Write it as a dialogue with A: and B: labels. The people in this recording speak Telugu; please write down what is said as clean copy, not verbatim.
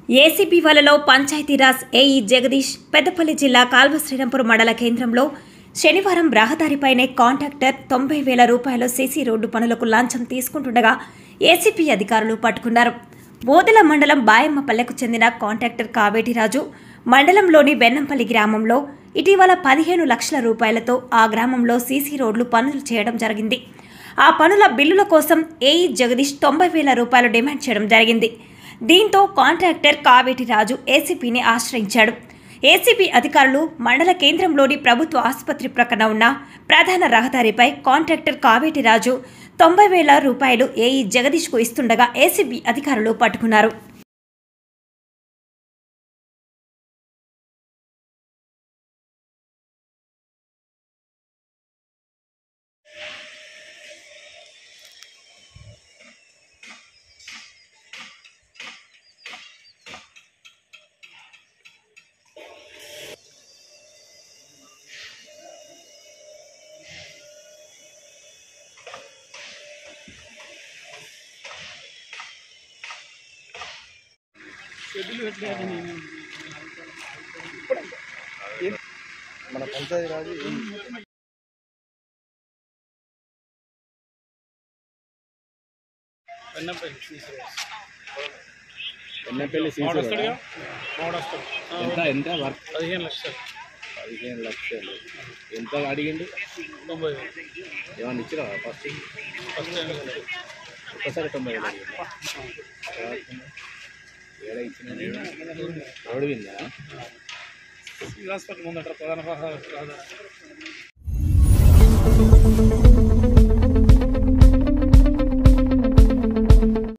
A: ఏసీబీ వలలో పంచాయతీరాజ్ ఏఈ జగదీష్ పెద్దపల్లి జిల్లా కాల్వశ్రీరాంపూర్ మండల కేంద్రంలో శనివారం రహదారిపైనే కాంట్రాక్టర్ 90,000 రూపాయల సీసీ రోడ్డు పనులకు లంచం తీసుకుంటుండగా ఏసీబీ అధికారులు పట్టుకున్నారు. బోదెల మండలం బాయమ్మపల్లెకు చెందిన కాంట్రాక్టర్ కావేటిరాజు మండలంలోని వెన్నంపల్లి గ్రామంలో ఇటీవల 15 లక్షల రూపాయలతో ఆ గ్రామంలో సీసీ రోడ్లు పనులు చేయడం జరిగింది. ఆ పనుల బిల్లుల కోసం ఏఈ జగదీష్ 90,000 రూపాయలు డిమాండ్ చేయడం జరిగింది. దీంతో కాంట్రాక్టర్ కావేటిరాజు ఏసీబీని ఆశ్రయించాడు. ఏసీబీ అధికారులు మండల కేంద్రంలోని ప్రభుత్వ ఆసుపత్రి ప్రక్కన ఉన్న ప్రధాన రహదారిపై కాంట్రాక్టర్ కావేటిరాజు 90,000 రూపాయలు ఏఈ జగదీష్కు ఇస్తుండగా ఏసీబీ అధికారులు పట్టుకున్నారు.
B: మన పంచాయతీ రాజు ఎన్నపల్లి ఎంత వర్క్ 15 లక్షలు ఎంత అడిగిండు? 90,000 ఏమన్నా ఇచ్చిరా? ఫస్ట్ ఒక్కసారి 90,000 ఏడా ఇచ్చిన రోడ్డు విందా
C: హాస్పిటల్ ముందట ప్రధాన